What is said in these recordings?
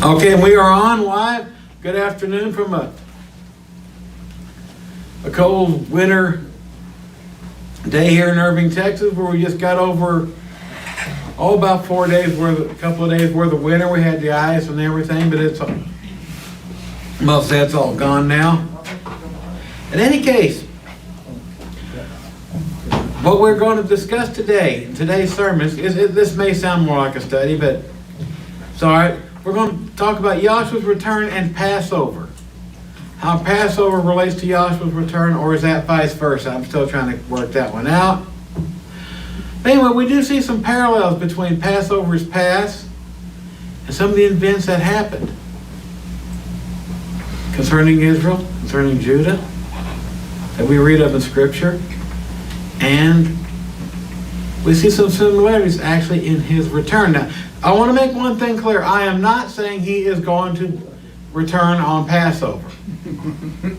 Okay, we are on live. Good afternoon from a cold winter day here in Irving, Texas, where we just got over about 4 days worth, a couple of days worth of winter. We had the ice and everything, but it's most that's all gone now. In any case, what we're going to discuss today, in today's sermon, this may sound more like a study, but it's all right. We're going to talk about Yahshua's return and Passover. How Passover relates to Yahshua's return, or is that vice versa? I'm still trying to work that one out. Anyway, we do see some parallels between Passover's past and some of the events that happened concerning Israel, concerning Judah, that we read of in Scripture. And we see some similarities actually in his return. Now, I want to make one thing clear. I am not saying he is going to return on Passover.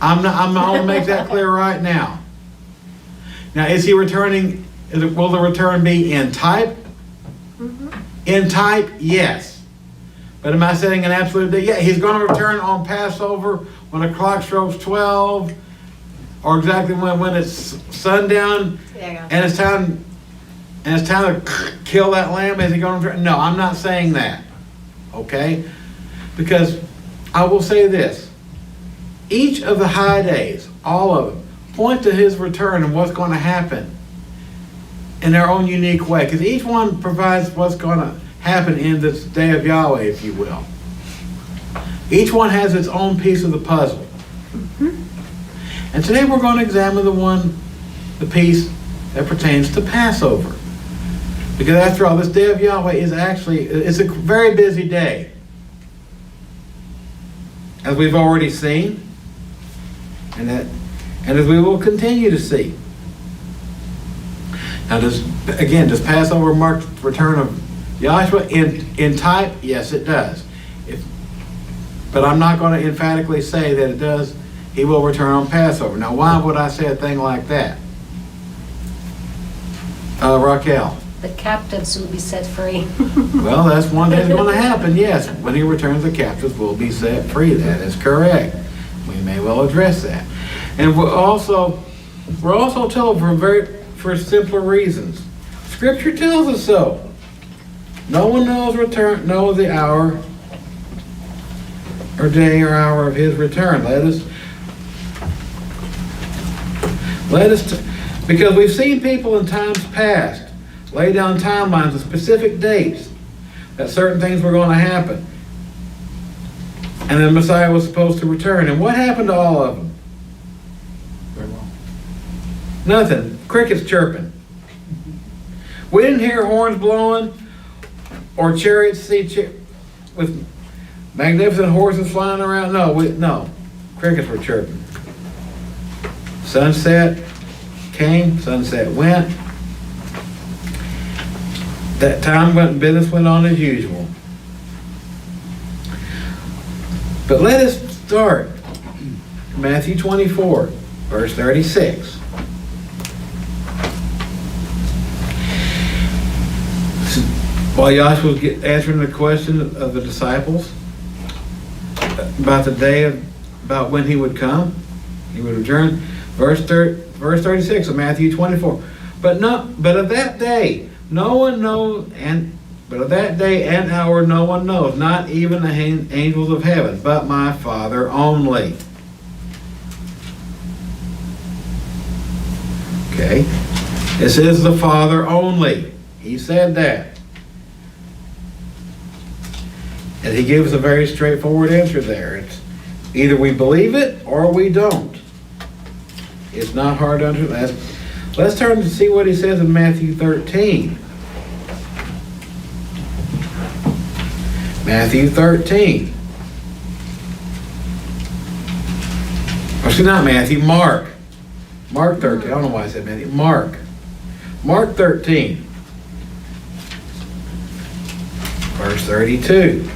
I'm going to make that clear right now. Now, is he returning? Will the return be in type? Mm-hmm. In type, yes. But am I saying an absolute date? Yeah, he's going to return on Passover when the clock strikes 12, or exactly when it's sundown, and it's time to kill that lamb. Is he going to return? No, I'm not saying that. Okay? Because I will say this. Each of the high days, all of them, point to his return and what's going to happen in their own unique way. Because each one provides what's going to happen in this day of Yahweh, if you will. Each one has its own piece of the puzzle. Mm-hmm. And today we're going to examine the piece that pertains to Passover. Because after all, this day of Yahweh is it's a very busy day. As we've already seen, and as we will continue to see. Now, does Passover mark the return of Yahshua in type? Yes, it does. But I'm not going to emphatically say that it does. He will return on Passover. Now, why would I say a thing like that? Raquel. The captives will be set free. Well, that's one that's going to happen, yes. When he returns, the captives will be set free. That is correct. We may well address that. And we're also told for simpler reasons. Scripture tells us so. No one knows the hour or day or hour of his return. Because we've seen people in times past lay down timelines of specific dates that certain things were going to happen. And then Messiah was supposed to return. And what happened to all of them? Very well. Nothing. Crickets chirping. We didn't hear horns blowing or chariots with magnificent horses flying around. No. Crickets were chirping. Sunset came, sunset went. That time business went on as usual. But let us start Matthew 24, verse 36. While Yahshua was answering the question of the disciples about the day about when he would come, he would return. Verse 36 of Matthew 24. But of that day no one knows, but of that day and hour no one knows, not even the angels of heaven, but my Father only. Okay? This is the Father only. He said that. And he gives a very straightforward answer there. It's either we believe it or we don't. It's not hard to understand. Let's turn to see what he says in Matthew 13. Matthew 13. Actually, not Matthew, Mark. Mark 13. I don't know why I said Matthew. Mark 13. Verse 32.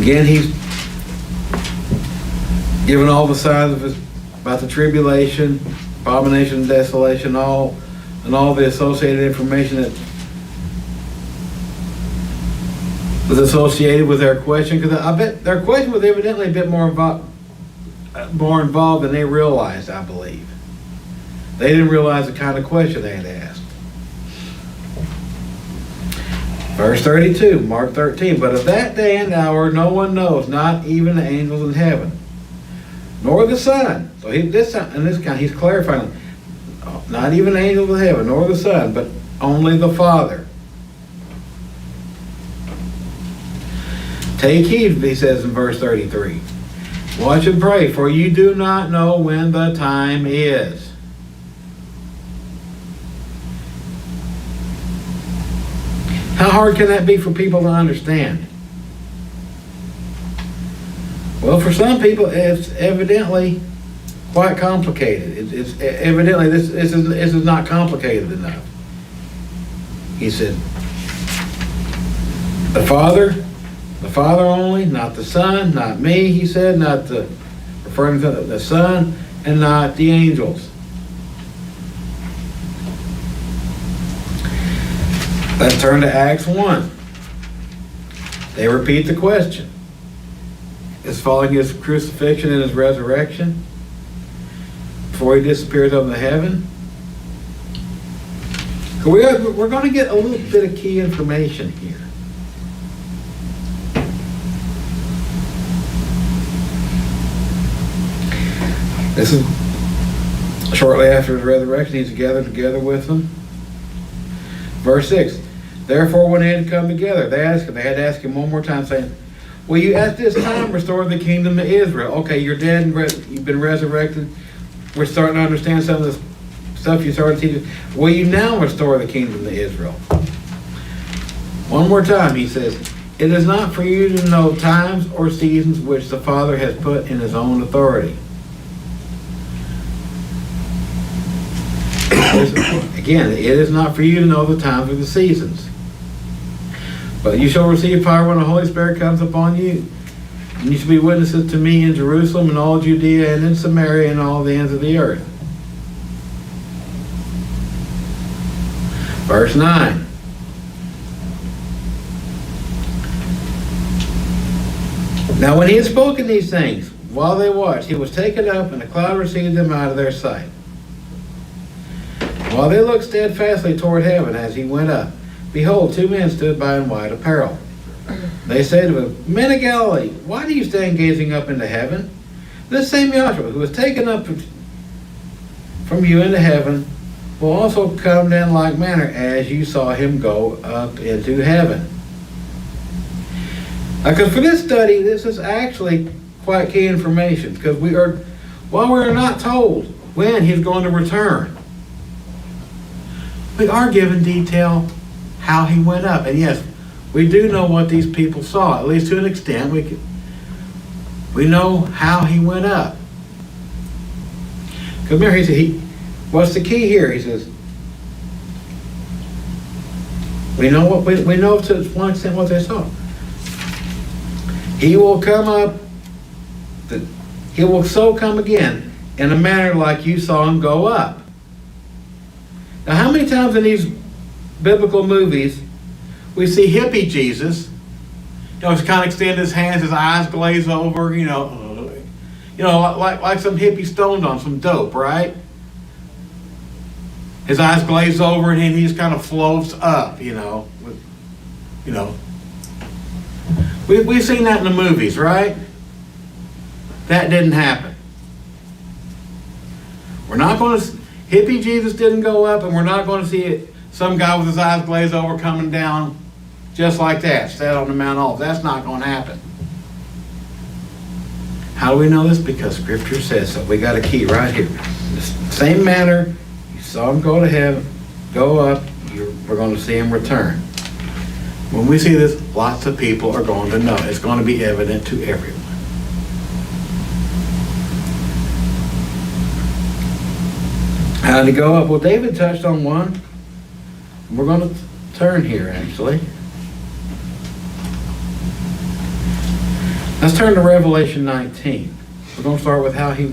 Again, he's given all the signs about the tribulation, abomination and desolation, all the associated information that was associated with their question, because I bet their question was evidently a bit more involved than they realized, I believe. They didn't realize the kind of question they had asked. Verse 32, Mark 13, but of that day and hour no one knows, not even the angels in heaven, nor the Son. So he's clarifying, not even the angels in heaven, nor the Son, but only the Father. Take heed, he says in verse 33. Watch and pray, for you do not know when the time is. How hard can that be for people to understand? Well, for some people, it's evidently quite complicated. It's evidently this is not complicated enough. He said, the Father only, not the Son, not me, he said, referring to the Son, and not the angels. Let's turn to Acts 1. They repeat the question. Is following his crucifixion and his resurrection before he disappears up into heaven? So we're going to get a little bit of key information here. This is shortly after his resurrection. He's gathered together with them. Verse 6. Therefore, when they had come together, they had to ask him one more time, saying, will you at this time restore the kingdom to Israel? Okay, you're dead and you've been resurrected. We're starting to understand some of this stuff you started teaching. Will you now restore the kingdom to Israel? One more time, he says, it is not for you to know times or seasons which the Father has put in his own authority. Again, it is not for you to know the times or the seasons. But you shall receive power when the Holy Spirit comes upon you. And you shall be witnesses to me in Jerusalem and all Judea and in Samaria and all the ends of the earth. Verse 9. Now when he had spoken these things, while they watched, he was taken up, and a cloud received them out of their sight. While they looked steadfastly toward heaven as he went up, behold, two men stood by in white apparel. They said to him, Men of Galilee, why do you stand gazing up into heaven? This same Yahweh, who was taken up from you into heaven, will also come in like manner as you saw him go up into heaven. Because for this study, this is actually quite key information, because we are not told when he's going to return, we are given detail how he went up. And yes, we do know what these people saw, at least to an extent. We know how he went up. Because remember, he said, what's the key here? He says, we know to one extent what they saw. He will come up, he will so come again in a manner like you saw him go up. Now, how many times in these biblical movies we see hippie Jesus, just kind of extend his hands, his eyes glaze over, like some hippie stoned on some dope, right? His eyes glaze over and he just kind of floats up, We've seen that in the movies, right? That didn't happen. We're not going to... Hippie Jesus didn't go up, and we're not going to see some guy with his eyes glazed over coming down just like that, sat on the Mount Olives. That's not going to happen. How do we know this? Because Scripture says so. We got a key right here. The same manner you saw him go to heaven, go up, we're going to see him return. When we see this, lots of people are going to know. It's going to be evident to everyone. How did he go up? Well, David touched on one. We're going to turn here, actually. Let's turn to Revelation 19. We're going to start with how he,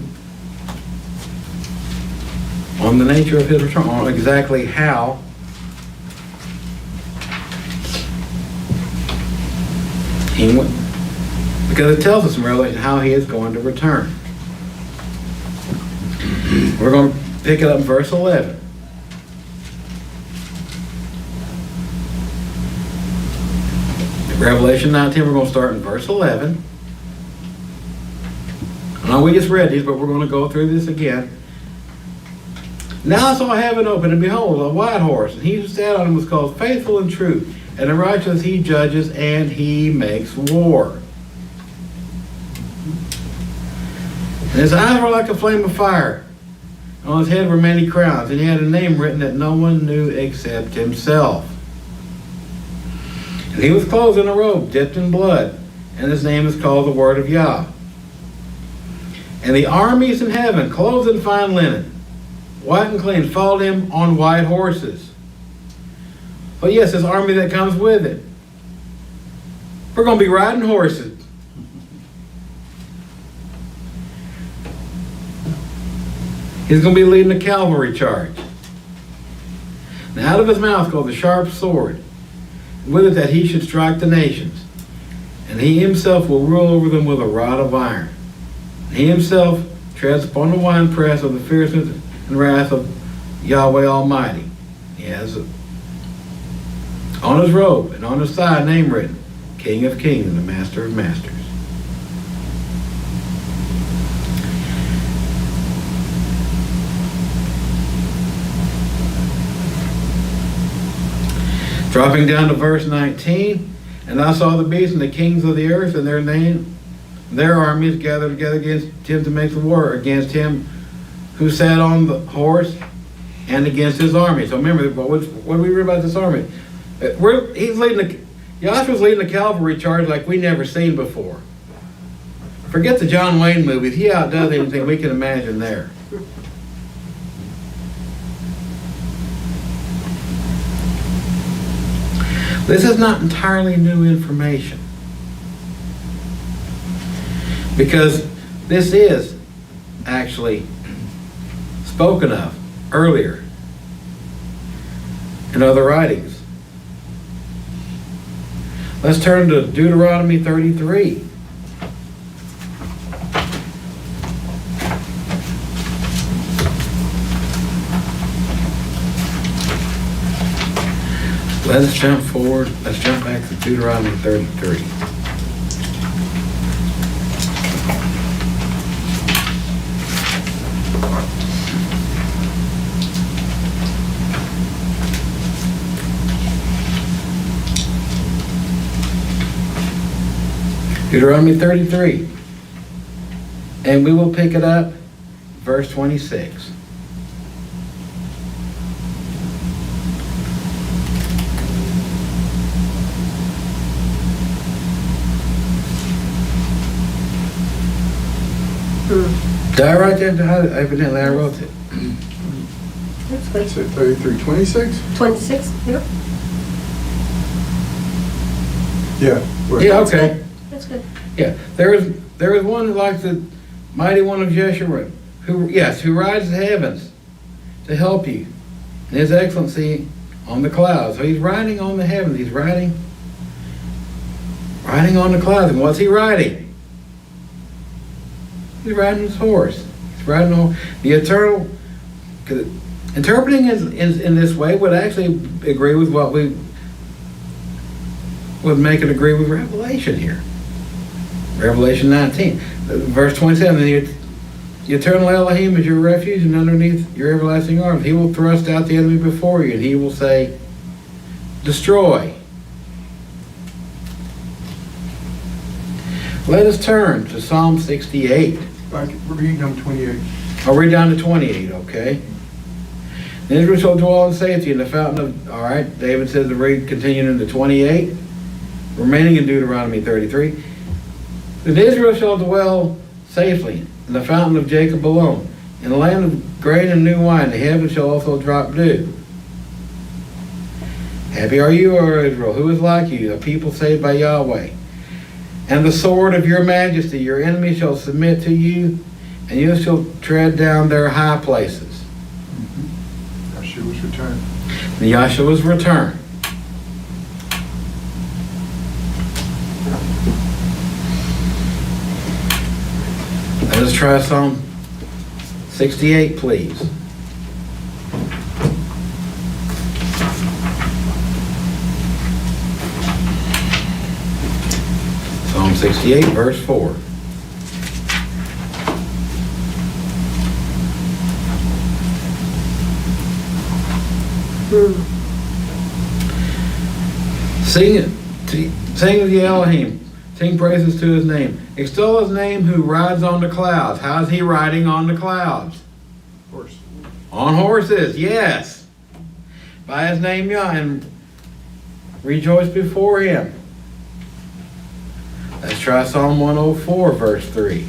on the nature of his return, on exactly how He went, because it tells us in Revelation how he is going to return. We're going to pick it up in verse 11. In Revelation 19, we're going to start in verse 11. Now, we just read these, but we're going to go through this again. Now I saw heaven open, and behold, a white horse, and he who sat on him was called Faithful and True, and the righteous he judges, and he makes war. And his eyes were like a flame of fire. On his head were many crowns, and he had a name written that no one knew except himself. And he was clothed in a robe dipped in blood, and his name is called the Word of Yah. And the armies in heaven, clothed in fine linen, white and clean, followed him on white horses. But yes, this army that comes with it. We're going to be riding horses. He's going to be leading a cavalry charge. And out of his mouth goes a sharp sword, with it that he should strike the nations. And he himself will rule over them with a rod of iron. And he himself treads upon the winepress of the fierceness and wrath of Yahweh Almighty. He has on his robe and on his thigh a name written, King of Kings and the Master of Masters. Dropping down to verse 19, and I saw the beasts and the kings of the earth and their armies gathered together against him to make the war against him who sat on the horse and against his army. So remember, what do we read about this army? Joshua's leading a cavalry charge like we never seen before. Forget the John Wayne movies. He outdoes anything we can imagine there. This is not entirely new information, because this is actually spoken of earlier in other writings. Let's turn to Deuteronomy 33. Let's jump forward. Let's jump back to Deuteronomy 33. Deuteronomy 33. And we will pick it up, verse 26. Did I write that? Evidently I wrote it. That's good. Is it 33, 26? 26, yeah. Yeah. Where? Yeah, okay. That's good. Yeah, there is one like the mighty one of Jeshurun, who rides the heavens to help you, and his excellency on the clouds. So he's riding on the heavens. He's riding on the clouds. And what's he riding? He's riding his horse. He's riding on the eternal. Interpreting in this way would actually agree with what we would make it agree with Revelation here. Revelation 19, verse 27. The eternal Elohim is your refuge, and underneath your everlasting arms, he will thrust out the enemy before you, and he will say, destroy. Let us turn to Psalm 68. Read number 28. I'll read down to 28, okay? Then Israel shall dwell in safety in the fountain of... All right, David says to read, continuing into 28, remaining in Deuteronomy 33. Then Israel shall dwell safely in the fountain of Jacob alone, in the land of grain and new wine. The heavens shall also drop dew. Happy are you, O Israel, who is like you, a people saved by Yahweh. And the sword of your majesty, your enemies shall submit to you, and you shall tread down their high places. Yahshua's return. The Yahshua's return. Let us try Psalm 68, please. Psalm 68, verse 4. Sing the Elohim. Sing praises to his name. Extol his name who rides on the clouds. How is he riding on the clouds? Horse. On horses, yes. By his name, Yah, and rejoice before him. Let's try Psalm 104, verse 3.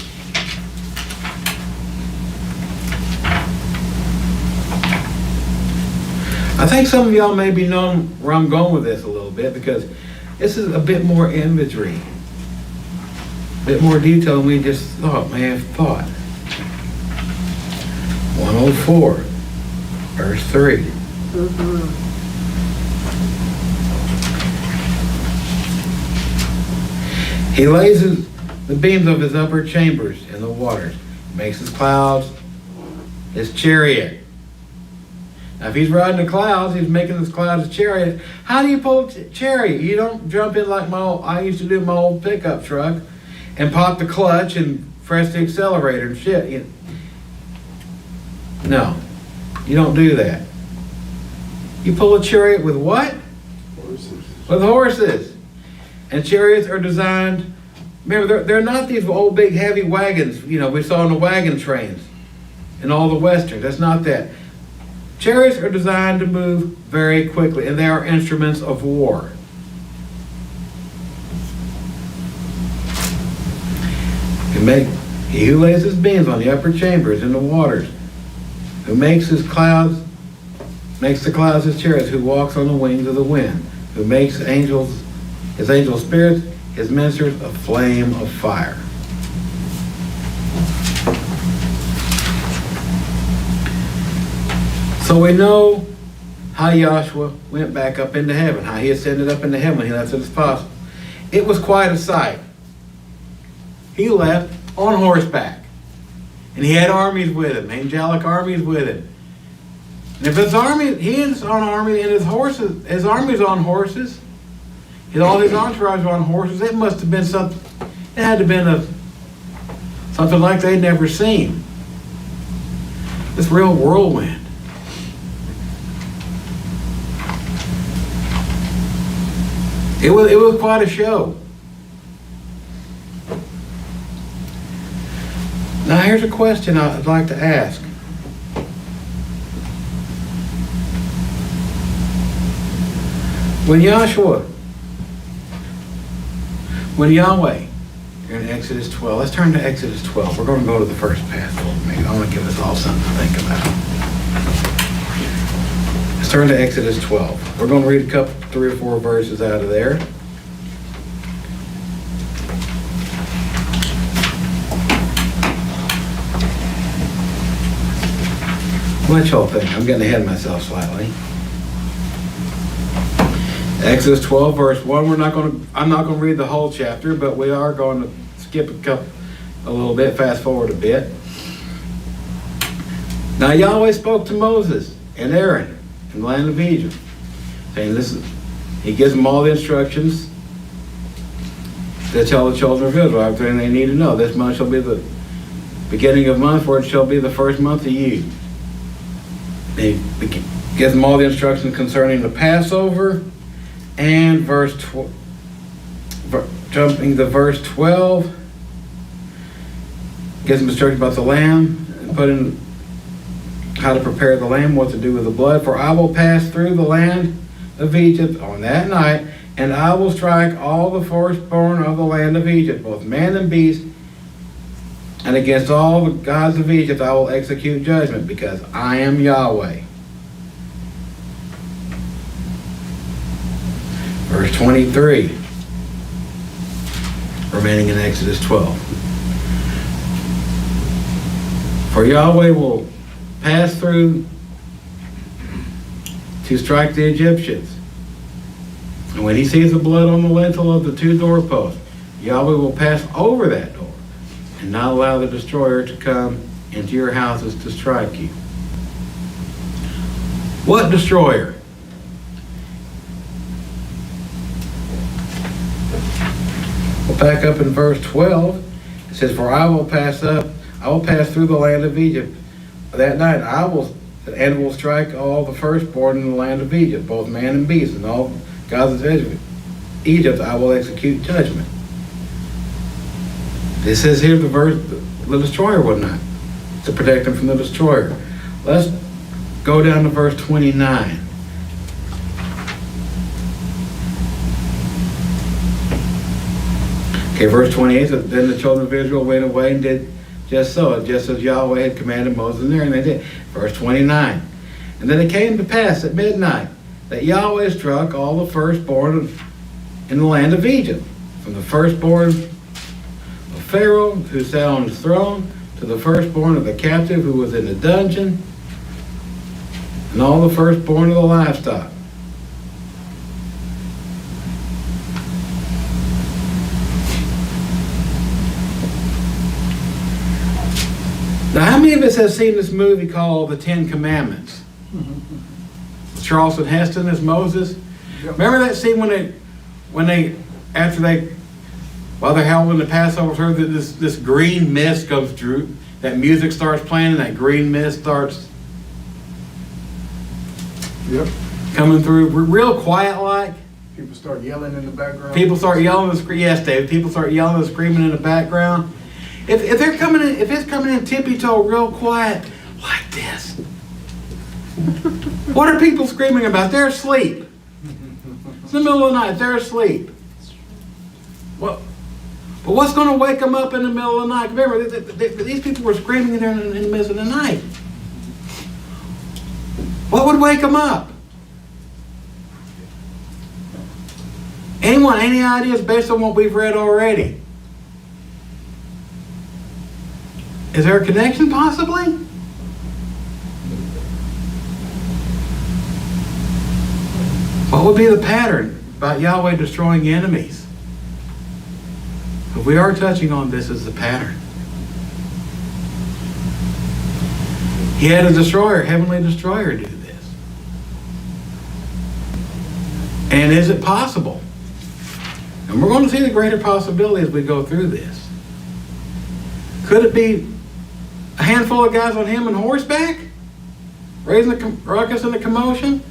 I think some of y'all may be knowing where I'm going with this a little bit, because this is a bit more imagery, a bit more detail than we just may have thought. 104, verse 3. He lays the beams of his upper chambers in the waters, makes his clouds his chariot. Now, if he's riding the clouds, he's making his clouds his chariot. How do you pull a chariot? You don't jump in like I used to do my old pickup truck and pop the clutch and press the accelerator and shit. No, you don't do that. You pull a chariot with what? Horses. With horses. And chariots are designed, remember, they're not these old big heavy wagons, we saw in the wagon trains in all the westerns. That's not that. Chariots are designed to move very quickly, and they are instruments of war. He who lays his beams on the upper chambers in the waters, who makes the clouds his chariots, who walks on the wings of the wind, who makes his angel spirits, his ministers, a flame of fire. So we know how Joshua went back up into heaven, how he ascended up into heaven when he left it as possible. It was quite a sight. He left on horseback. And he had armies with him, angelic armies with him. And if his army, he is on army, and his army's on horses, all his entourage are on horses, it must have been something, it had to have been something like they'd never seen. This real whirlwind. It was quite a show. Now here's a question I'd like to ask. When Yahweh, you're in Exodus 12. Let's turn to Exodus 12. We're going to go to the first Passover. Maybe I want to give us all something to think about. Let's turn to Exodus 12. We're going to read 3 or 4 verses out of there. What y'all think? I'm getting ahead of myself slightly. Exodus 12, verse 1. I'm not going to read the whole chapter, but we are going to skip a little bit, fast forward a bit. Now Yahweh spoke to Moses and Aaron in the land of Egypt, saying, he gives them all the instructions to tell the children of Israel everything they need to know. This month shall be the beginning of month, for it shall be the first month of you. He gives them all the instructions concerning the Passover. And jumping to verse 12, gives them instructions about the lamb, and put in how to prepare the lamb, what to do with the blood. For I will pass through the land of Egypt on that night, and I will strike all the firstborn of the land of Egypt, both man and beast, and against all the gods of Egypt I will execute judgment, because I am Yahweh. Verse 23, remaining in Exodus 12. For Yahweh will pass through to strike the Egyptians. And when he sees the blood on the lintel of the 2 doorposts, Yahweh will pass over that door and not allow the destroyer to come into your houses to strike you. What destroyer? We'll back up in verse 12. It says, "For I will pass through the land of Egypt that night. And will strike all the firstborn in the land of Egypt, both man and beast, and all gods of Egypt I will execute judgment." It says here the destroyer would not, to protect them from the destroyer. Let's go down to verse 29. Okay, verse 28 says, "Then the children of Israel went away and did just so, just as Yahweh had commanded Moses and Aaron, they did." Verse 29. "And then it came to pass at midnight that Yahweh struck all the firstborn in the land of Egypt, from the firstborn of Pharaoh who sat on his throne, to the firstborn of the captive who was in the dungeon, and all the firstborn of the livestock." Now, how many of us have seen this movie called The Ten Commandments? Charleston Heston as Moses. Yep. Remember that scene while they're holding the Passover, this green mist comes through, that music starts playing, and that green mist starts Yep. coming through, real quiet like. People start yelling in the background. People start yelling and screaming. Yes, Dave. People start yelling and screaming in the background. If it's coming in tippy-toe, real quiet, like this. What are people screaming about? They're asleep. It's the middle of the night. They're asleep. Well, but what's going to wake them up in the middle of the night? Remember, these people were screaming there in the middle of the night. What would wake them up? Anyone? Any ideas based on what we've read already? Is there a connection, possibly? What would be the pattern about Yahweh destroying enemies? If we are touching on this as the pattern. He had a destroyer, heavenly destroyer, do this. And is it possible? And we're going to see the greater possibility as we go through this. Could it be a handful of guys on him on horseback, raising the ruckus and the commotion?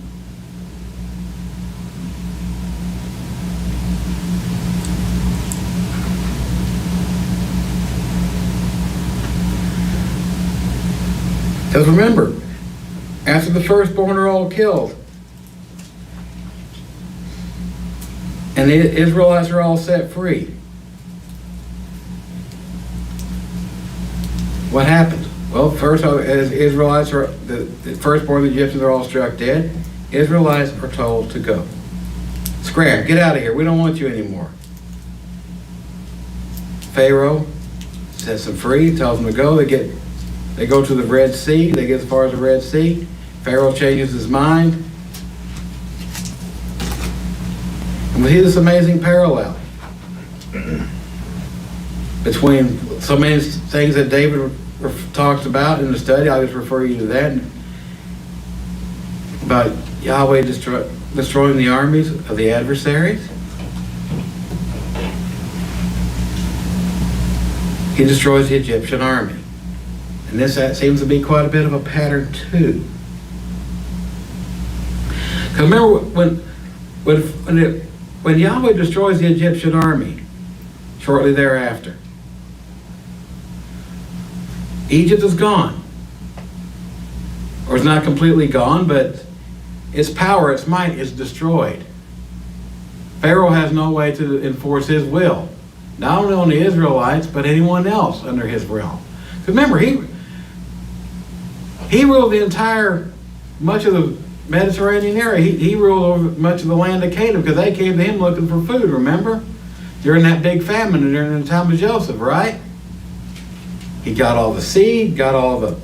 Because remember, after the firstborn are all killed, and the Israelites are all set free, what happened? Well, first, as Israelites are, the firstborn of the Egyptians are all struck dead, Israelites are told to go. Scram, get out of here. We don't want you anymore. Pharaoh sets them free, tells them to go. They go to the Red Sea. They get as far as the Red Sea. Pharaoh changes his mind. And we see this amazing parallel between so many things that David talks about in the study. I'll just refer you to that. About Yahweh destroying the armies of the adversaries. He destroys the Egyptian army. And this seems to be quite a bit of a pattern too. Because remember when Yahweh destroys the Egyptian army, shortly thereafter, Egypt is gone. Or it's not completely gone, but its power, its might is destroyed. Pharaoh has no way to enforce his will. Not only on the Israelites, but anyone else under his realm. Remember, he ruled much of the Mediterranean area. He ruled over much of the land of Canaan because they came to him looking for food, remember? During that big famine and during the time of Joseph, right? He got all the seed, got all the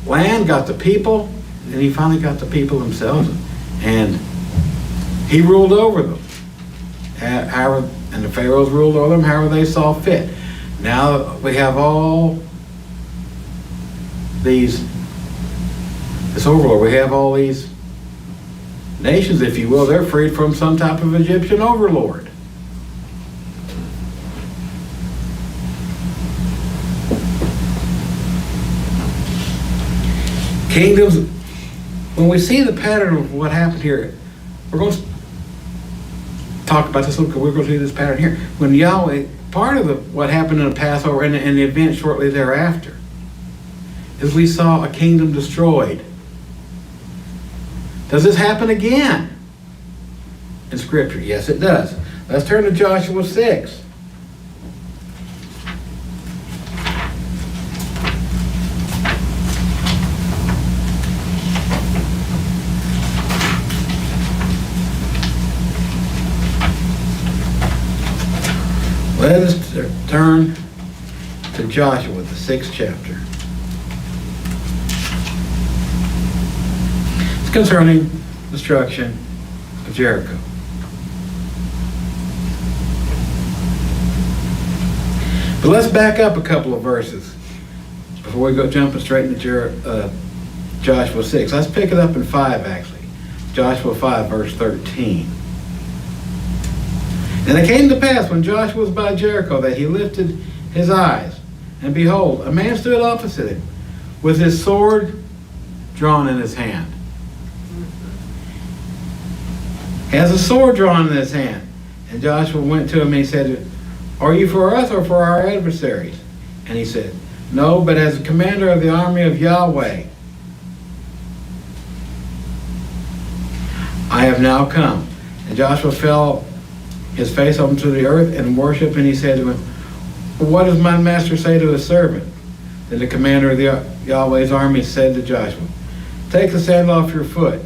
land, got the people, and he finally got the people themselves. And he ruled over them. And the Pharaohs ruled over them however they saw fit. Now we have all this overlord. We have all these nations, if you will. They're freed from some type of Egyptian overlord. Kingdoms, when we see the pattern of what happened here, we're going to talk about this because we're going to see this pattern here. When Yahweh, part of what happened in the Passover and the event shortly thereafter, is we saw a kingdom destroyed. Does this happen again in Scripture? Yes, it does. Let's turn to Joshua 6. Let us turn to Joshua, the 6th chapter. It's concerning destruction of Jericho. But let's back up a couple of verses before we go jumping straight into Joshua 6. Let's pick it up in 5, actually. Joshua 5, verse 13. And it came to pass when Joshua was by Jericho that he lifted his eyes, and behold, a man stood opposite him with his sword drawn in his hand. He has a sword drawn in his hand. And Joshua went to him and he said, "Are you for us or for our adversaries?" And he said, "No, but as the commander of the army of Yahweh, I have now come." And Joshua fell his face onto the earth and worshiped, and he said to him, "What does my master say to his servant?" Then the commander of the Yahweh's army said to Joshua, "Take the sandal off your foot,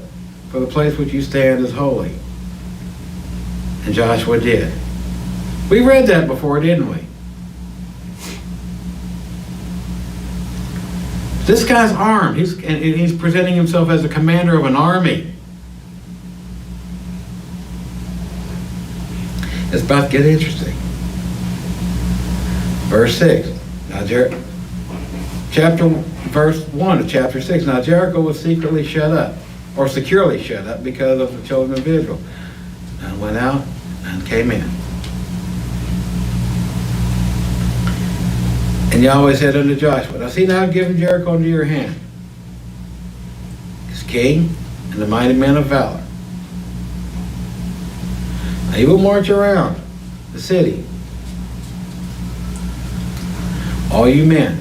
for the place which you stand is holy." And Joshua did. We read that before, didn't we? This guy's armed. He's presenting himself as the commander of an army. It's about to get interesting. Verse 6. Now, verse 1 of chapter 6. Now Jericho was secretly shut up, or securely shut up, because of the children of Israel, and went out and came in. And Yahweh said unto Joshua, "Now see, now I've given Jericho into your hand, his king and the mighty men of valor. Now you will march around the city, all you men.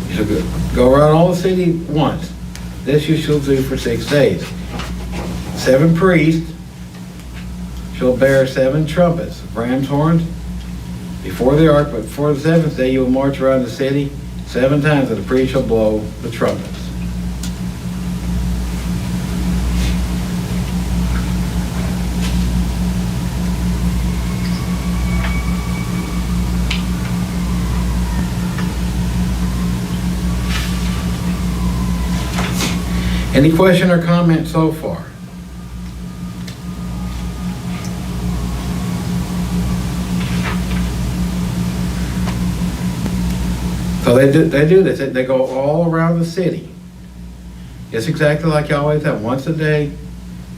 You shall go around all the city once. This you shall do for 6 days. 7 priests shall bear 7 trumpets of ram's horns before the ark, but before the 7th day you will march around the city 7 times, and the priest shall blow the trumpets." Any question or comment so far? So they do this. They go all around the city. It's exactly like Yahweh said, once a day.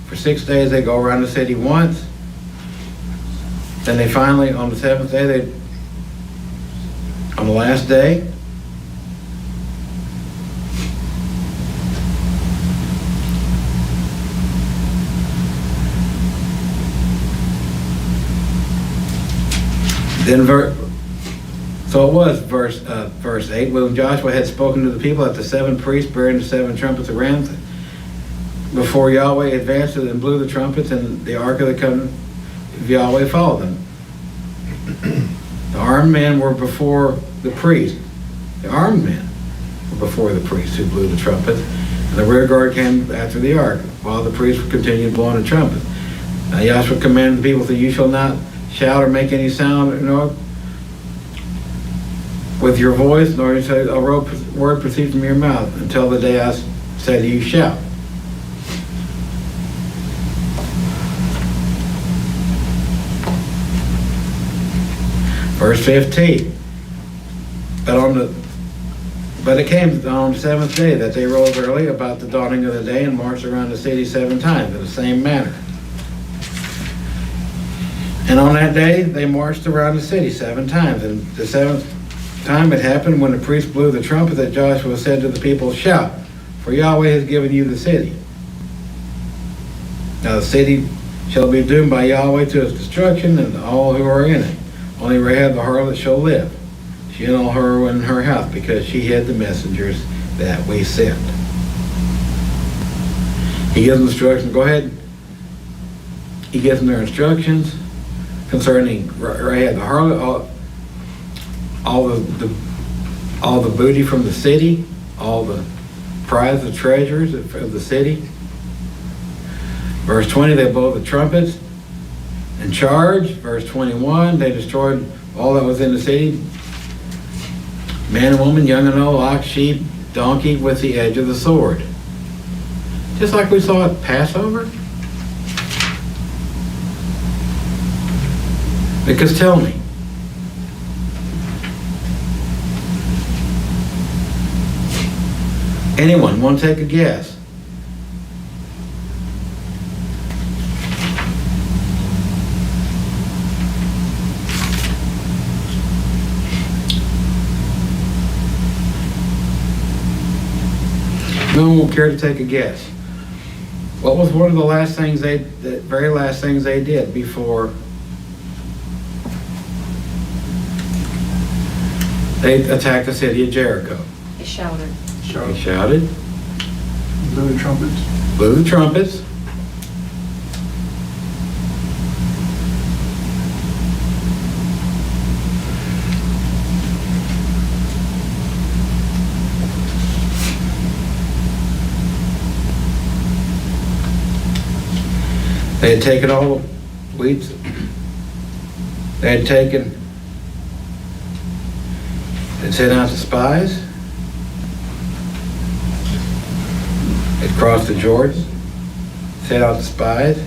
For 6 days they go around the city once. Then they finally, on the 7th day, on the last day, then so it was verse 8, when Joshua had spoken to the people, that the 7 priests bearing the 7 trumpets of rams before Yahweh advanced and blew the trumpets, and the ark of the covenant of Yahweh followed them. The armed men were before the priests. The armed men were before the priests who blew the trumpets, and the rear guard came after the ark, while the priests continued blowing the trumpets. Now Joshua commanded the people that you shall not shout or make any sound, nor with your voice, nor you say a word proceed from your mouth, until the day I say to you, shout. Verse 15. But it came on the seventh day that they rose early about the dawning of the day and marched around the city 7 times in the same manner. And on that day, they marched around the city 7 times. And the 7th time it happened when the priest blew the trumpet that Joshua said to the people, "Shout, for Yahweh has given you the city. Now the city shall be doomed by Yahweh to its destruction, and all who are in it. Only Rahab the harlot shall live, she and all her in her house, because she hid the messengers that we sent." He gives them instructions. Go ahead. He gives them their instructions concerning Rahab the harlot, all the booty from the city, all the prize, the treasures of the city. Verse 20, they blow the trumpets and charge. Verse 21, they destroyed all that was in the city, man and woman, young and old, ox, sheep, donkey, with the edge of the sword. Just like we saw at Passover. Because tell me, anyone want to take a guess? No one will care to take a guess. What was one of the very last things they did before they attacked the city of Jericho? They shouted. They shouted. Blew the trumpets. Blew the trumpets. They had taken all the wheats. They had sent out the spies. They'd crossed the Jordan, sent out the spies.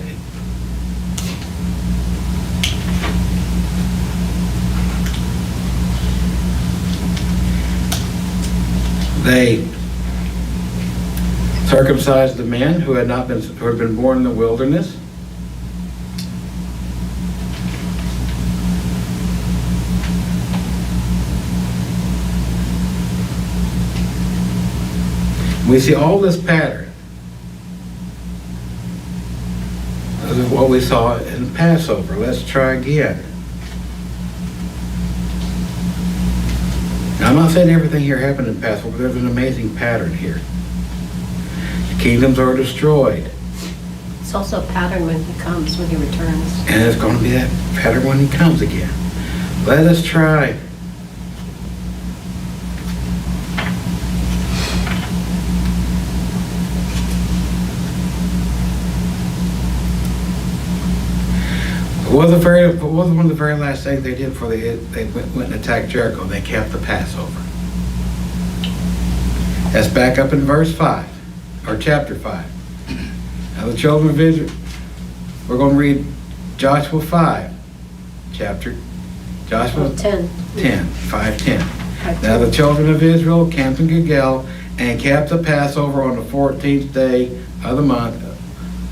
They circumcised the men who had been born in the wilderness. We see all this pattern. This is what we saw in Passover. Let's try again. Now, I'm not saying everything here happened in Passover, but there's an amazing pattern here. The kingdoms are destroyed. It's also a pattern when he comes, when he returns. And it's going to be that pattern when he comes again. Let us try. What was one of the very last things they did before they went and attacked Jericho? They kept the Passover. That's back up in verse 5, or chapter 5. Now the children of Israel, we're going to read Joshua 5, Joshua 10, 5:10. Now the children of Israel camped in Gilgal and kept the Passover on the 14th day of the month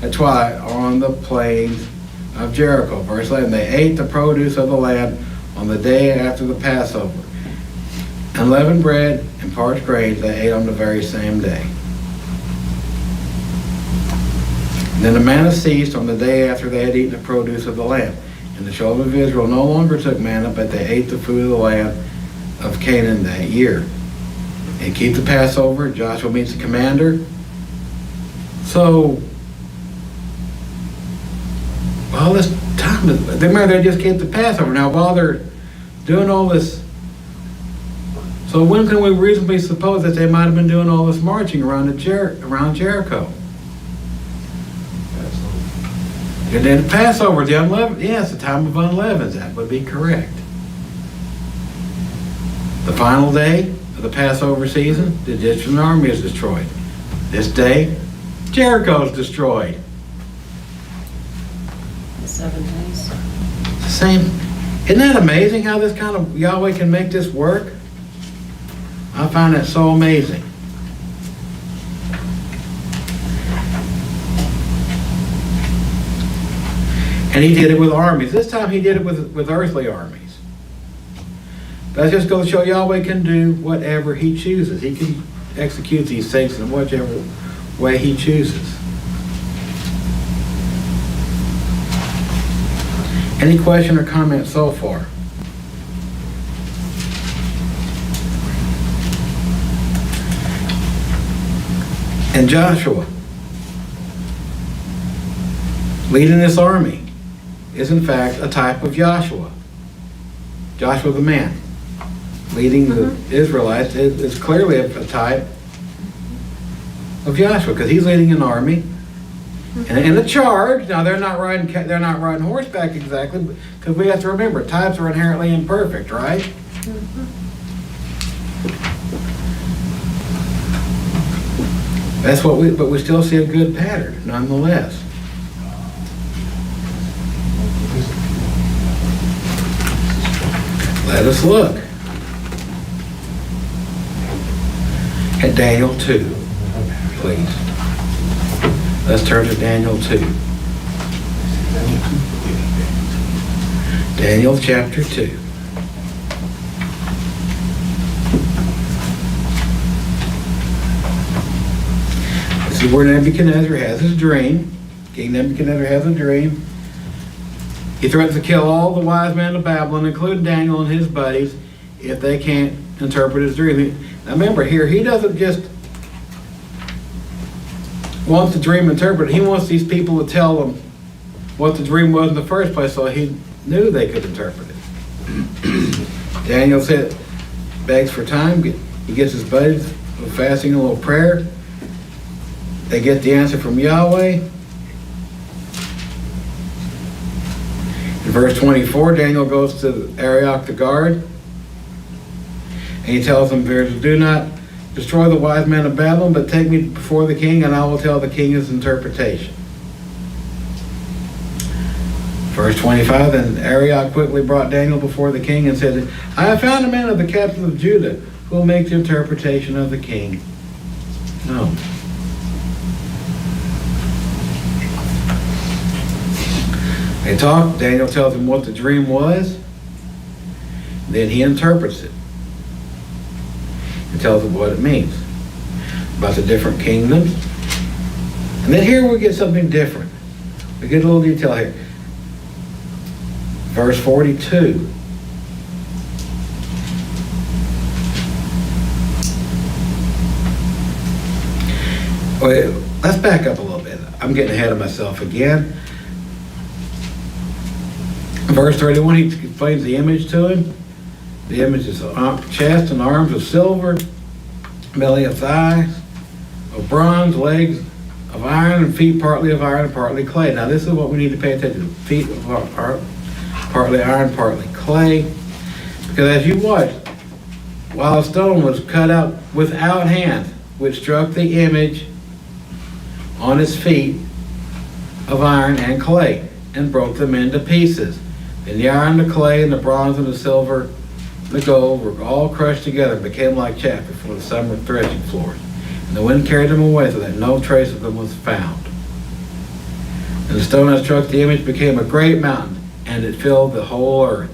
at twilight on the plains of Jericho. Verse 11, they ate the produce of the land on the day after the Passover. Unleavened bread and parched grains they ate on the very same day. And then the manna ceased on the day after they had eaten the produce of the land. And the children of Israel no longer took manna, but they ate the food of the land of Canaan that year. And keep the Passover. Joshua meets the commander. So, all this time, they just kept the Passover. Now, while they're doing all this, so when can we reasonably suppose that they might have been doing all this marching around Jericho? And then Passover, the unleavened, yes, the time of unleavened, that would be correct. The final day of the Passover season, the Egyptian army is destroyed. This day, Jericho is destroyed. 7 days. Same. Isn't that amazing how this kind of Yahweh can make this work? I find that so amazing. And he did it with armies. This time he did it with earthly armies. That's just going to show Yahweh can do whatever he chooses. He can execute these things in whichever way he chooses. Any question or comment so far? And Joshua, leading this army, is in fact a type of Joshua. Joshua the man, leading the Israelites, is clearly a type of Joshua, because he's leading an army and a charge. Now they're not riding horseback exactly, because we have to remember types are inherently imperfect, right? That's what but we still see a good pattern nonetheless. Let us look at Daniel 2, please. Let's turn to Daniel 2. Daniel chapter 2. This is where Nebuchadnezzar has his dream. King Nebuchadnezzar has a dream. He threatens to kill all the wise men of Babylon, including Daniel and his buddies, if they can't interpret his dream. Now remember here, he doesn't just want the dream interpreted. He wants these people to tell them what the dream was in the first place, so he knew they could interpret it. Daniel begs for time. He gets his buddies a little fasting, a little prayer. They get the answer from Yahweh. In verse 24, Daniel goes to Arioch the guard, and he tells them, do not destroy the wise men of Babylon, but take me before the king, and I will tell the king his interpretation. Verse 25, then Arioch quickly brought Daniel before the king and said, I have found a man of the captains of Judah who will make the interpretation of the king. No. They talk, Daniel tells him what the dream was, then he interprets it and tells him what it means about the different kingdoms. And then here we get something different. We get a little detail here. Verse 42. Wait, let's back up a little bit. I'm getting ahead of myself again. Verse 31, he explains the image to him. The image is chest and arms of silver, belly of thighs, of bronze, legs of iron, and feet partly of iron and partly clay. Now this is what we need to pay attention to. Feet are partly iron, partly clay. Because as you watch, while a stone was cut out without hands, which struck the image on its feet of iron and clay, and broke them into pieces. And the iron, the clay, and the bronze, and the silver, and the gold were all crushed together and became like chaff before the summer threshing floors. And the wind carried them away so that no trace of them was found. And the stone that struck the image became a great mountain, and it filled the whole earth.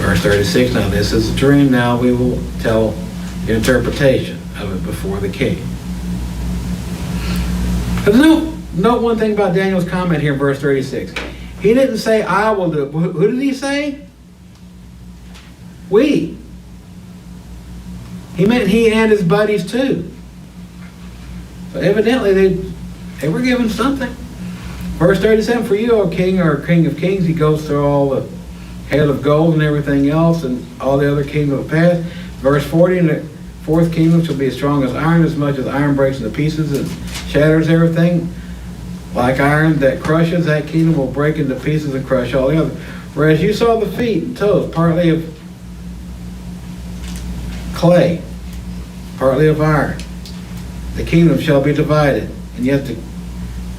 Verse 36, now this is a dream. Now we will tell the interpretation of it before the king. But note one thing about Daniel's comment here in verse 36. He didn't say, I will do it. Who did he say? We. He meant he and his buddies too. So evidently they were given something. Verse 37, for you, O king, or king of kings, he goes through all the head of gold and everything else and all the other kingdoms of the past. Verse 40, and the fourth kingdom shall be as strong as iron, as much as iron breaks into pieces and shatters everything. Like iron that crushes, that kingdom will break into pieces and crush all the others. Whereas you saw the feet and toes, partly of clay, partly of iron. The kingdom shall be divided, and yet the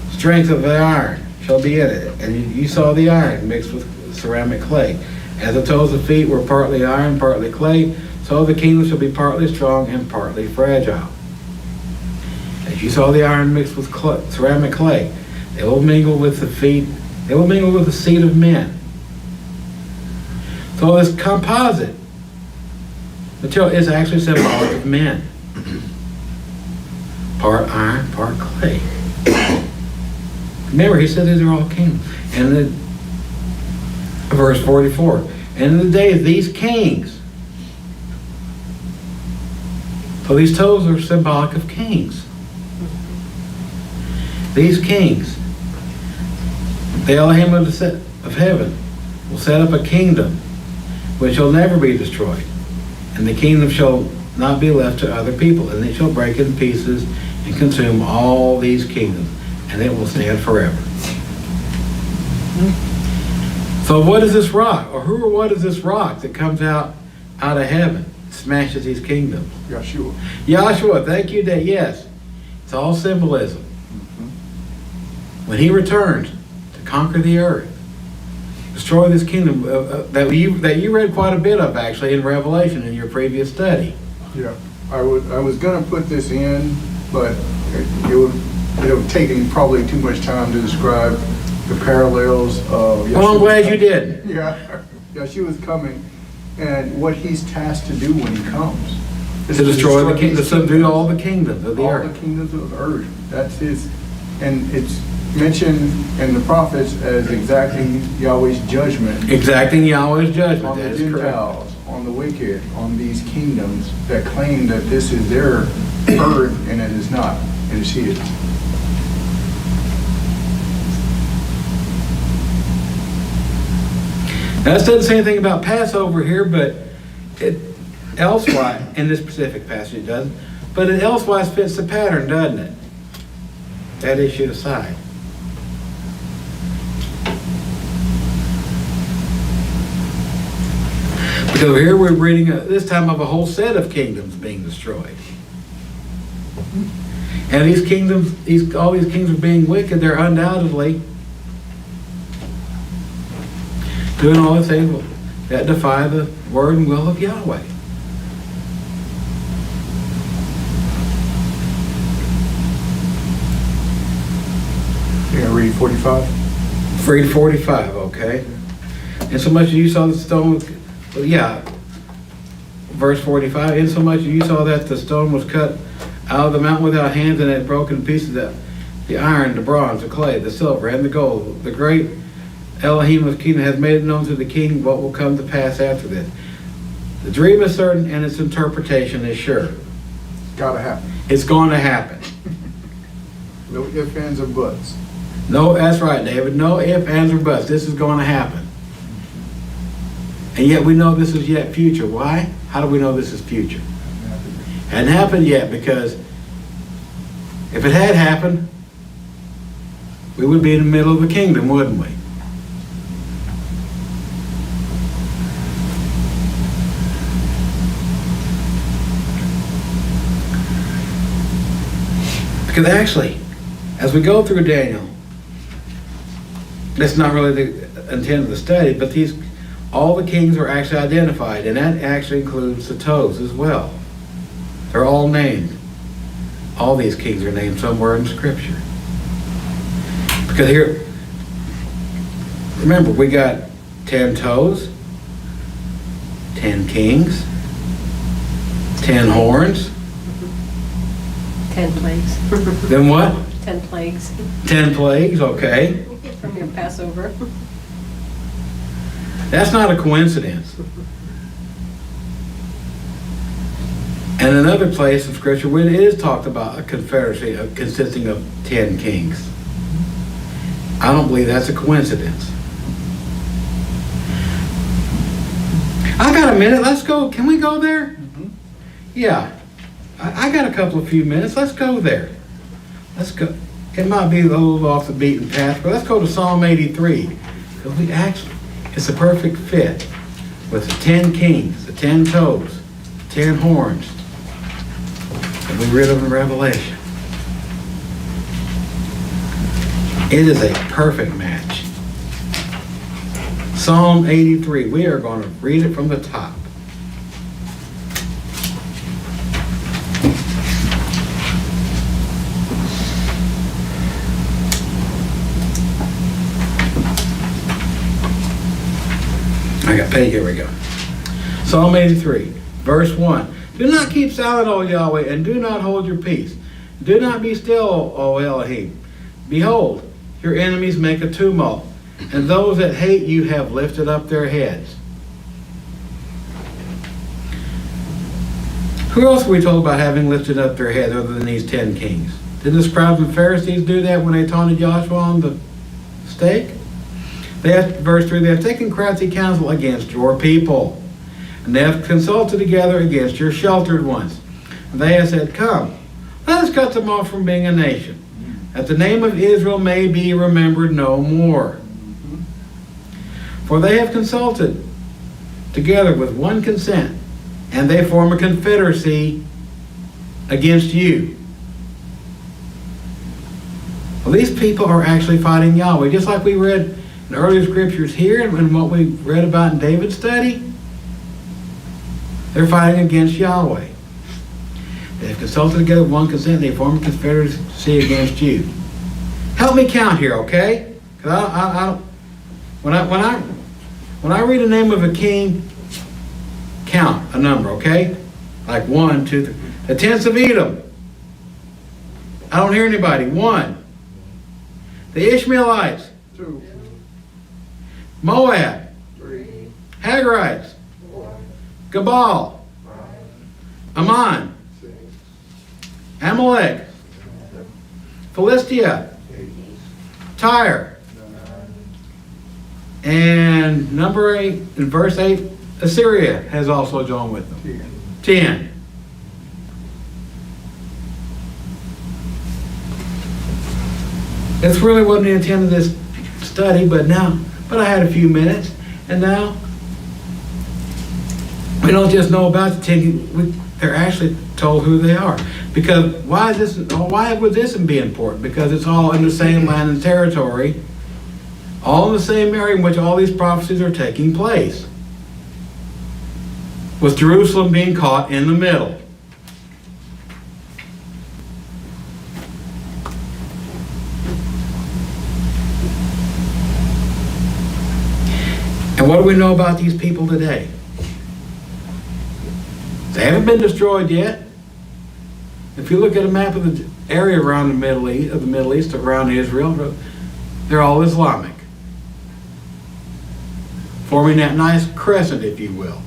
strength of the iron shall be in it. And you saw the iron mixed with ceramic clay. As the toes of feet were partly iron, partly clay, so the kingdom shall be partly strong and partly fragile. As you saw the iron mixed with ceramic clay, they will mingle with the feet, they will mingle with the seed of men. So this composite material is actually symbolic of men. Part iron, part clay. Remember, he said these are all kings. And the verse 44. And in the days these kings. So these toes are symbolic of kings. These kings, the Elohim of heaven, will set up a kingdom which shall never be destroyed. And the kingdom shall not be left to other people. And they shall break in pieces and consume all these kingdoms. And it will stand forever. So what is this rock? Or who or what is this rock that comes out of heaven, smashes these kingdoms? Yahshua. Yahshua, thank you, Dad. Yes. It's all symbolism. When he returns to conquer the earth, destroy this kingdom that you read quite a bit of actually in Revelation in your previous study. Yeah, I was gonna put this in, but it would have taken probably too much time to describe the parallels of Yahshua. Well, I'm glad you did. Yeah, Yahshua's coming, and what he's tasked to do when he comes is To destroy the kingdom, to subdue all the kingdoms of the all earth. the kingdoms of the earth. That's his, and it's mentioned in the prophets as exacting Yahweh's judgment. Exacting Yahweh's judgment. On That the is correct. Gentiles, on the wicked, on these kingdoms that claim that this is their earth and it is not. It is his. Now, this doesn't say anything about Passover here, but it elsewise, in this specific passage it doesn't, but it elsewise fits the pattern, doesn't it? That issue aside. Because here we're reading this time of a whole set of kingdoms being destroyed. And these kingdoms, all these kings are being wicked. They're undoubtedly doing all the things that defy the word and will of Yahweh. You gonna read 45? Read 45, okay? And so much as you saw the stone, well, yeah, verse 45, in so much as you saw that the stone was cut out of the mountain without hands, and had broken pieces of the iron, the bronze, the clay, the silver, and the gold. The great Elohim of kingdom has made it known to the king what will come to pass after this. The dream is certain and its interpretation is sure. Gotta happen. It's going to happen. No ifs, ands, or buts. No, that's right, David. No ifs, ands, or buts. This is going to happen. And yet we know this is yet future. Why? How do we know this is future? Hadn't happened yet, because if it had happened, we would be in the middle of the kingdom, wouldn't we? Because actually, as we go through Daniel, that's not really the intent of the study, but all the kings are actually identified, and that actually includes the toes as well. They're all named. All these kings are named somewhere in Scripture. Because here, remember, we got 10 toes, 10 kings, 10 horns. 10 plagues. Then what? 10 plagues 10 plagues, okay. from your Passover. That's not a coincidence. And another place in Scripture where it is talked about a confederacy consisting of 10 kings. I don't believe that's a coincidence. I got a minute. Let's go. Can we go there? Mm-hmm. Yeah. I got a few minutes. Let's go there. Let's go. It might be a little off the beaten path, but let's go to Psalm 83. Because it's a perfect fit with the 10 kings, the 10 toes, 10 horns that we read of in Revelation. It is a perfect match. Psalm 83. We are going to read it from the top. I got paid. Here we go. Psalm 83, verse 1. Do not keep silent, O Yahweh, and do not hold your peace. Do not be still, O Elohim. Behold, your enemies make a tumult, and those that hate you have lifted up their heads. Who else were we told about having lifted up their heads other than these 10 kings? Didn't the scribes and Pharisees do that when they taunted Joshua on the stake? They have, verse 3, they have taken crafty counsel against your people, and they have consulted together against your sheltered ones. And they have said, come, let us cut them off from being a nation, that the name of Israel may be remembered no more. For they have consulted together with one consent, and they form a confederacy against you. Well, these people are actually fighting Yahweh, just like we read in earlier scriptures here and what we read about in David's study. They're fighting against Yahweh. They have consulted together with one consent, and they form a confederacy against you. Help me count here, okay? Because when I read the name of a king, count a number, okay? Like 1, 2, 3. The tents of Edom. I don't hear anybody. 1. The Ishmaelites. 2, Moab. 3, Hagarites. 4, Gabal. 5, Ammon. 6, Amalek. Philistia. 8, Tyre. 9, And number 8, in verse 8, Assyria has also joined with them. 10. This really wasn't the intent of this study, but I had a few minutes, and now we don't just know about the 10, they're actually told who they are. Because why would this be important? Because it's all in the same land and territory, all in the same area in which all these prophecies are taking place, with Jerusalem being caught in the middle. And what do we know about these people today? They haven't been destroyed yet. If you look at a map of the area around the Middle East, around Israel, they're all Islamic, forming that nice crescent, if you will.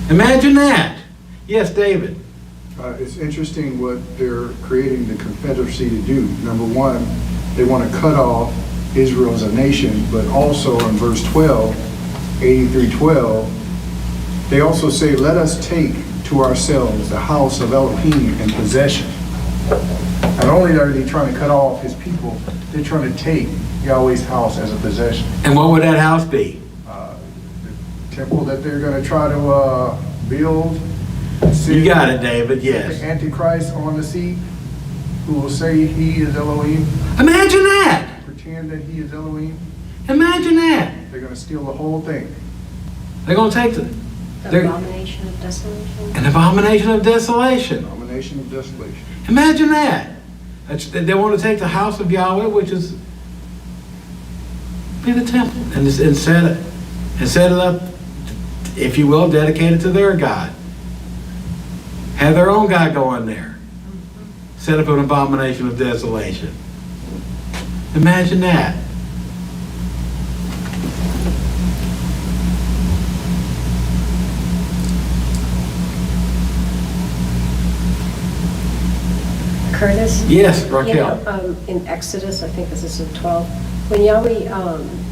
Imagine that. Yes, David. It's interesting what they're creating the confederacy to do. Number one, they want to cut off Israel as a nation, but also in verse 12, 83:12, they also say, let us take to ourselves the house of Elohim in possession. Not only are they trying to cut off his people, they're trying to take Yahweh's house as a possession. And what would that house be? The temple that they're going to try to build. You got it, David, yes. The Antichrist on the seat, who will say he is Elohim. Imagine that. Pretend that he is Elohim. Imagine that. They're going to steal the whole thing. They're going to take The abomination of desolation. an abomination of desolation. Abomination of desolation. Imagine that. They want to take the house of Yahweh, which is be the temple, and set it up, if you will, dedicated to their God. Have their own God go in there. Set up an abomination of desolation. Imagine that. Curtis? Yes, You Raquel. know, in Exodus, I think this is in 12, when Yahweh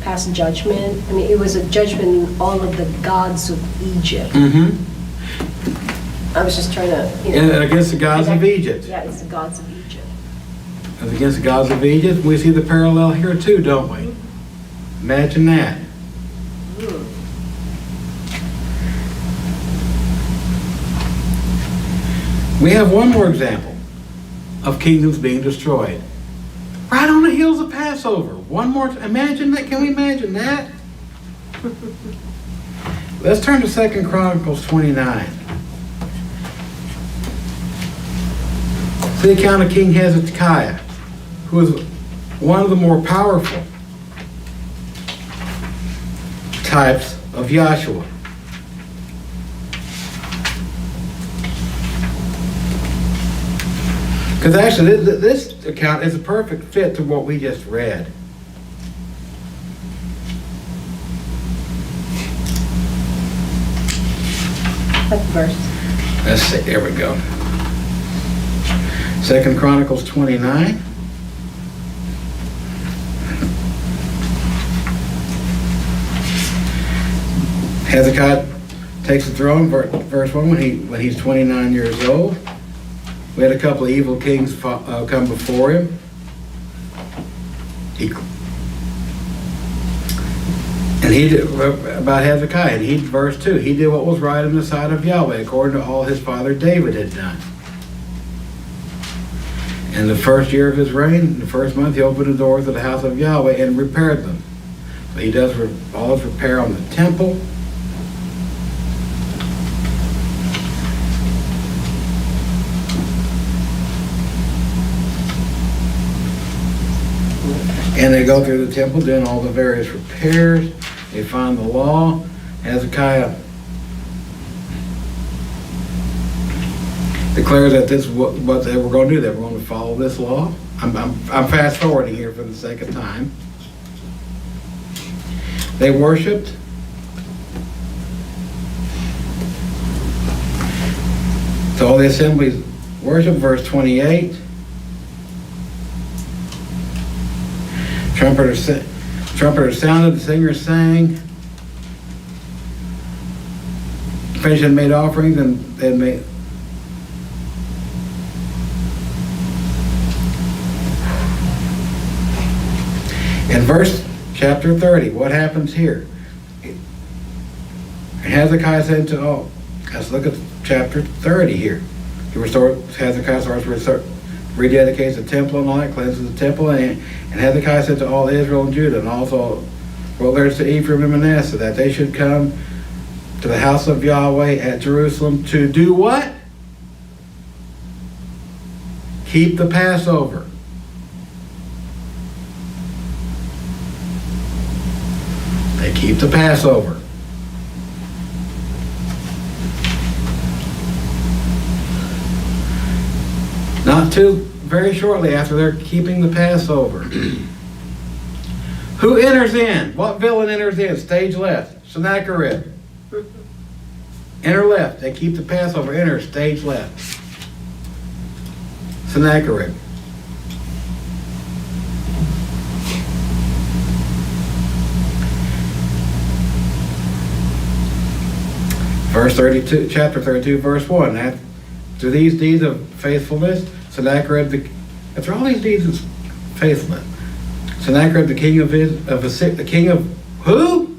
passed judgment, I mean, it was a judgment in all of the gods of Egypt. Mm-hmm. I was just trying to, And against the gods of Egypt. Yeah, it's the gods of Egypt. As against the gods of Egypt, we see the parallel here too, don't we? Imagine that. We have one more example of kingdoms being destroyed. Right on the heels of Passover. One more, imagine that, can we imagine that? Let's turn to 2 Chronicles 29. It's the account of King Hezekiah, who was one of the more powerful types of Joshua. Because actually, this account is a perfect fit to what we just read. What verse? Let's see, there we go. 2 Chronicles 29. Hezekiah takes the throne, verse 1, when he's 29 years old. We had a couple of evil kings come before him. About Hezekiah, and verse 2, he did what was right in the sight of Yahweh, according to all his father David had done. In the first year of his reign, the first month, he opened the doors of the house of Yahweh and repaired them. So he does all his repair on the temple. And they go through the temple doing all the various repairs. They find the law. Hezekiah declares that this is what they were going to do. They were going to follow this law. I'm fast forwarding here for the sake of time. They worshipped. So all the assemblies worship, verse 28. Trumpeters sounded, the singers sang. Finished and made offerings, and they made. In verse chapter 30, what happens here? And Hezekiah said to all, let's look at chapter 30 here. Hezekiah starts rededicates the temple and all that, cleanses the temple, and Hezekiah said to all Israel and Judah, and also letters to Ephraim and Manasseh, that they should come to the house of Yahweh at Jerusalem to do what? Keep the Passover. They keep the Passover. Not too very shortly after they're keeping the Passover. Who enters in? What villain enters in? Stage left. Sennacherib. Enter left. They keep the Passover. Enter stage left. Sennacherib. Verse 32, chapter 32, verse 1. After these deeds of faithfulness, Sennacherib, after all these deeds of faithfulness, Sennacherib, the king of the king of who?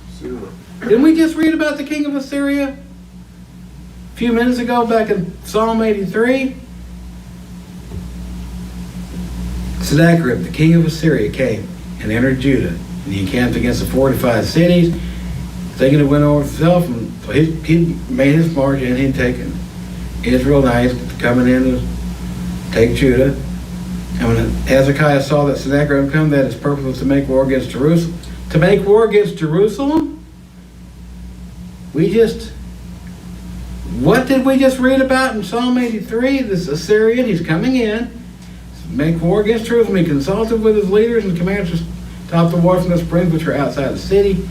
Assyria. Didn't we just read about the king of Assyria a few minutes ago back in Psalm 83? Sennacherib, the king of Assyria, came and entered Judah, and he encamped against the fortified cities, thinking to win over himself. And so he made his march, and he'd taken Israel. Now he's coming in to take Judah. And when Hezekiah saw that Sennacherib come, that his purpose was to make war against Jerusalem. To make war against Jerusalem? What did we just read about in Psalm 83? This Assyrian, he's coming in to make war against Jerusalem. He consulted with his leaders and commanders to stop the water from the springs which are outside the city.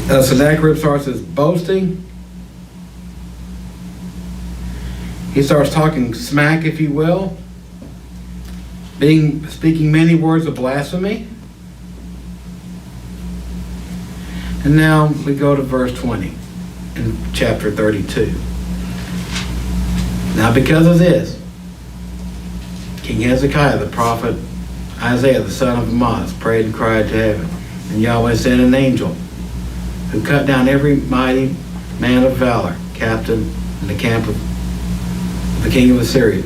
Sennacherib starts his boasting. He starts talking smack, if you will, speaking many words of blasphemy. And now we go to verse 20 in chapter 32. Now because of this, King Hezekiah, the prophet Isaiah, the son of Amoz, prayed and cried to heaven. And Yahweh sent an angel who cut down every mighty man of valor, captain in the camp of the king of Assyria.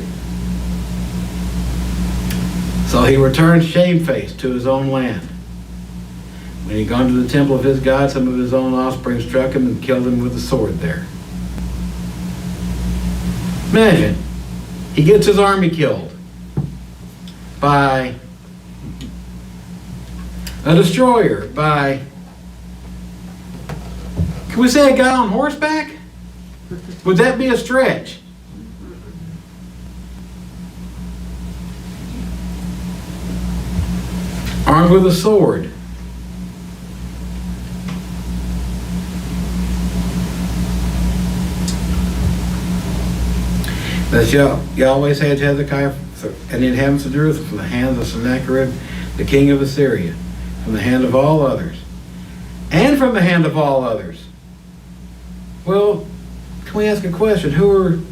So he returned shamefaced to his own land. When he gone to the temple of his God, some of his own offspring struck him and killed him with a sword there. Imagine, he gets his army killed by a destroyer, by, can we say a guy on horseback? Would that be a stretch? Armed with a sword. Thus Yahweh said to Hezekiah and the inhabitants of Jerusalem, from the hands of Sennacherib, the king of Assyria, from the hand of all others, and from the hand of all others. Well, can we ask a question? Who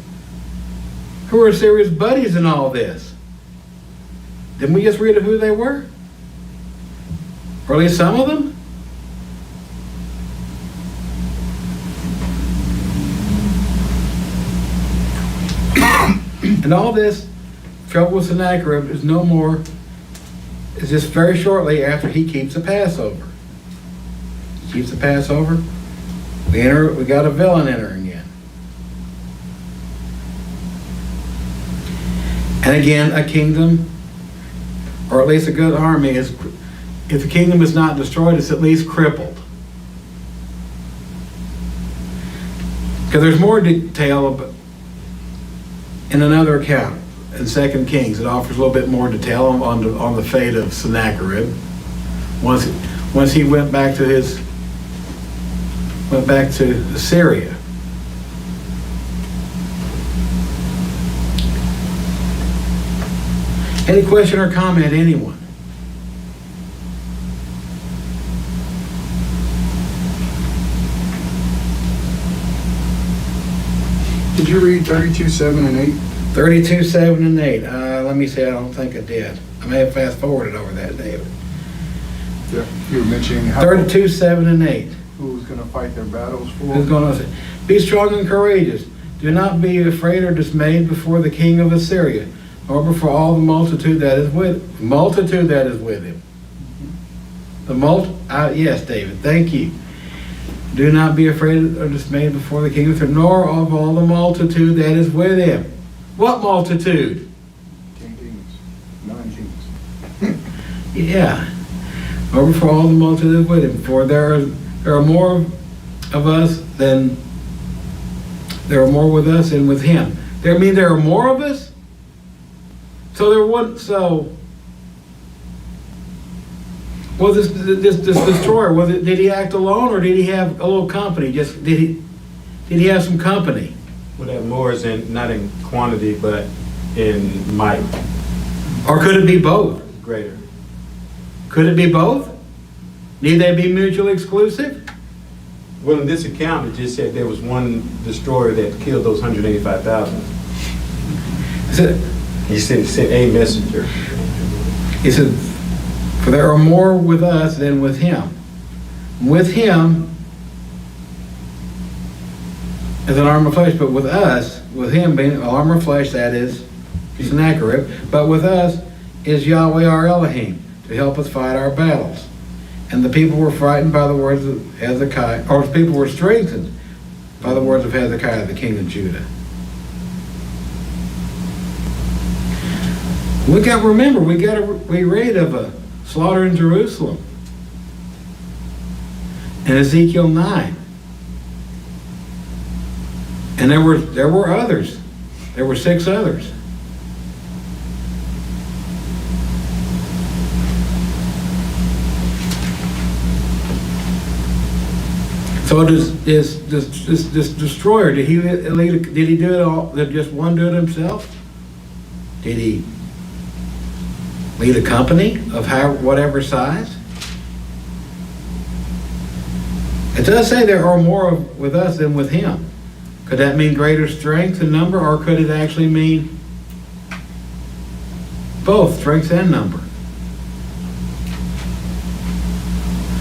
are Assyria's buddies in all this? Didn't we just read of who they were? Or at least some of them? And all this trouble with Sennacherib is no more, is just very shortly after he keeps the Passover. He keeps the Passover. We got a villain entering in. And again, a kingdom, or at least a good army, is, if the kingdom is not destroyed, it's at least crippled. Because there's more detail about, in another account, in 2 Kings, it offers a little bit more detail on the fate of Sennacherib. Once he went back to Assyria. Any question or comment, anyone? Did you read 32:7 and 8? 32, 7, and 8. Let me see, I don't think I did. I may have fast forwarded over that, David. Yeah. You were mentioning how 32, 7, and 8. who was going to fight their battles for. Who's going to say, be strong and courageous. Do not be afraid or dismayed before the king of Assyria, or before all the multitude that is with him. Yes, David, thank you. Do not be afraid or dismayed before the king of Assyria, nor of all the multitude that is with him. What multitude? 10 kings, 9 kings. Yeah. Or before all the multitude that is with him. For there are more of us than there are more with us than with him. There are more of us? Well, this destroyer, did he act alone, or did he have a little company? Did he have some company? Well, that more is not in quantity, but in might. Or could it be both? Greater. Could it be both? Need they be mutually exclusive? Well, in this account, it just said there was one destroyer that killed those 185,000. He sent a messenger. He said, for there are more with us than with him. With him is an arm of flesh, but with us, with him being an arm of flesh, that is Sennacherib, but with us is Yahweh our Elohim to help us fight our battles. And the people were frightened by the words of Hezekiah, or the people were strengthened by the words of Hezekiah, the king of Judah. We read of a slaughter in Jerusalem in Ezekiel 9. And there were others. There were 6 others. So this destroyer, did he do it all? Did just one do it himself? Did he lead a company of whatever size? It does say there are more with us than with him. Could that mean greater strength and number, or could it actually mean both strength and number?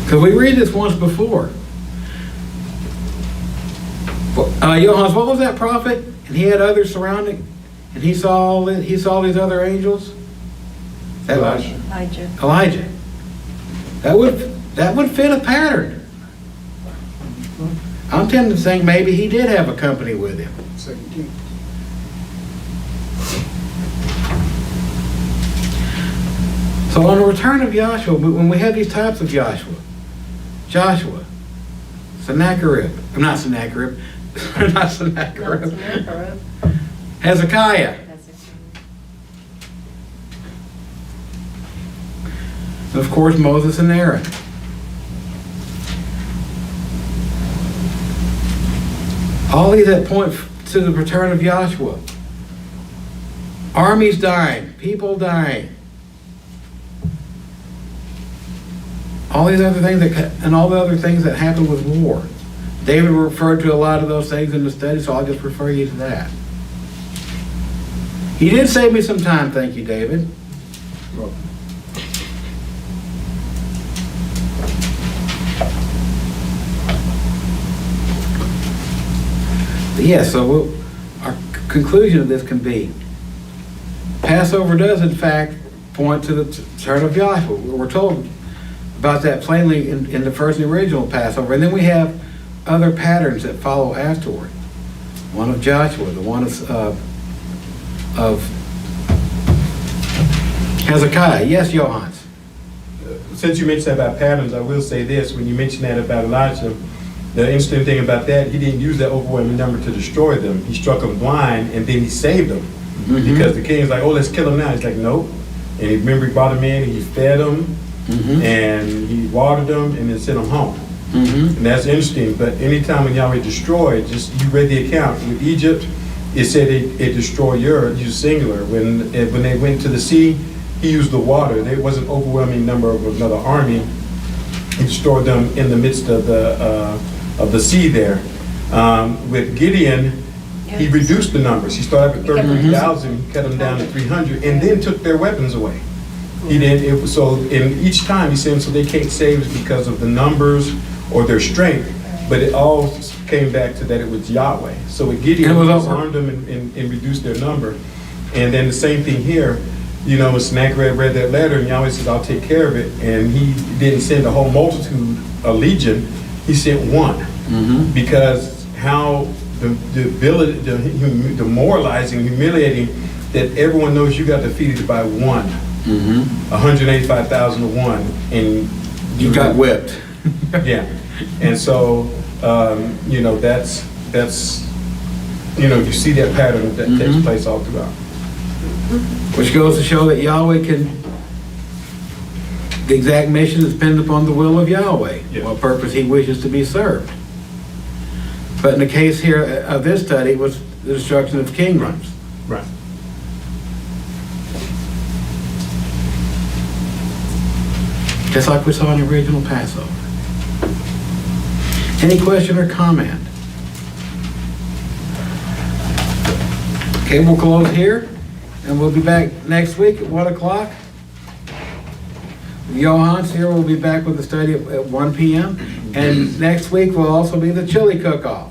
Because we read this once before. Johannes, what was that prophet? And he had others surrounding, and he saw these other angels? That was Elijah. Elijah. That would fit a pattern. I'm tempted to think maybe he did have a company with him. 2 Kings. So on the return of Joshua, when we have these types of Joshua, Sennacherib, not Sennacherib, not Sennacherib, Hezekiah, and of course Moses and Aaron. All these that point to the return of Joshua. Armies dying, people dying. All these other things and all the other things that happen with war. David referred to a lot of those things in the study, so I'll just refer you to that. He did save me some time, thank you, David. Well, Yes, so our conclusion of this can be, Passover does in fact point to the return of Joshua. We're told about that plainly in the first and original Passover. And then we have other patterns that follow afterward. One of Joshua, the one of Hezekiah. Yes, Johannes. Since you mentioned about patterns, I will say this. When you mentioned that about Elijah, the interesting thing about that, he didn't use that overwhelming number to destroy them. He struck them blind, and then he saved them. Mm-hmm. Because the king's like, oh, let's kill him now. He's like, nope. And remember, he brought them in, and he fed them, Mm-hmm. and he watered them, and then sent them home. Mm-hmm. And that's interesting. But anytime when Yahweh destroyed, just you read the account with Egypt, it said it destroyed used singular. When they went to the sea, he used the water. There was an overwhelming number of another army. He destroyed them in the midst of the sea there. With Gideon, he reduced the numbers. He started with 33,000, he cut them down to 300, and then took their weapons away. He did so in each time he said, so they can't save us because of the numbers or their strength, but it all came back to that it was Yahweh. So with Gideon, he disarmed them and reduced their number. And then the same thing here, when Sennacherib read that letter and Yahweh says, I'll take care of it, and he didn't send a whole multitude, a legion, he sent one. Mm-hmm. Because how the demoralizing, humiliating that everyone knows you got defeated by one. Mm-hmm. 185,000 to 1, and You got whipped. yeah, and so that's you see that pattern that takes place all throughout. Which goes to show that Yahweh the exact mission is dependent upon the will of Yahweh, Yes. what purpose he wishes to be served. But in the case here of this study, it was the destruction of kingdoms. Right. Just like we saw in the original Passover. Any question or comment? Okay, we'll close here, and we'll be back next week at 1 o'clock. Johannes here will be back with the study at 1 p.m. And next week will also be the chili cook-off.